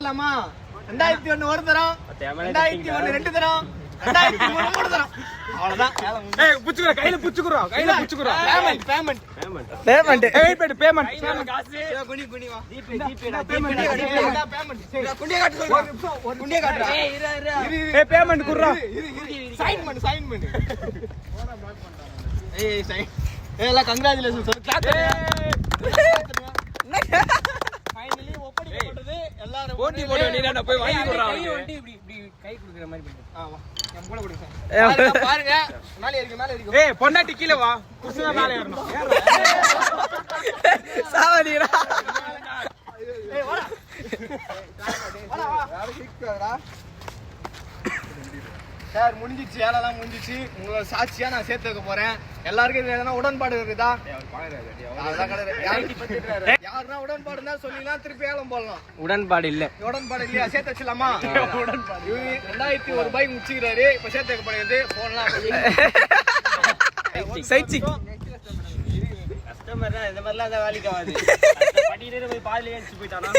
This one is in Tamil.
2001 ஒரு தரம், 2001 2 தரம், 2003 3 தரம். அவ்வளவுதான். கையில புச்சுக்குறோம். பேமெண்ட். குனி வா. குனிய காட்டுடா. பேமெண்ட் குடுறா. சைன் பண்ணு. ஏய் சைன். எல்லாம் கங்க்ராச்சுலேஷன் சொல்லு. கிளாப் ஃபைனலி ஒப்படைக்கப்பட்டது. எல்லாரும் போட்டி போட வேண்டியதா போய் வாங்கி குடுறான். இப்படி கை குடுக்குற மாதிரி பண்ணு. என் கூட குடுங்க. பாருங்க. மேலே இருக்கு. ஏய் பொண்டாட்டி கீழ வா. குசுனா மேலே ஏறணும். சாவடிடா. ஏய் வாடா. வா. சார் முடிஞ்சிச்சு, வேலைலாம் முடிஞ்சிச்சு. உங்களோட சாட்சியா நான் சேர்த்து வைக்க போறேன். எல்லாருக்கும் எதனா உடன்பாடு இருக்குதா? யாருன்னா உடன்பாடு இருந்தா சொல்லிலாம் திருப்பி ஏலம் போடலாம். உடன்பாடு இல்லையா? சேர்த்து வச்சலாமா? 2001 பைக் முடிச்சுக்கிறாரு. இப்ப சேர்த்து வைக்கப்படுகிறது. போடலாம். கஸ்டமர் இந்த மாதிரிலாம் வேலைக்கு ஆகாது. படிக்கிட்டே போய் பாதியில ஏறிச்சு போயிட்டானா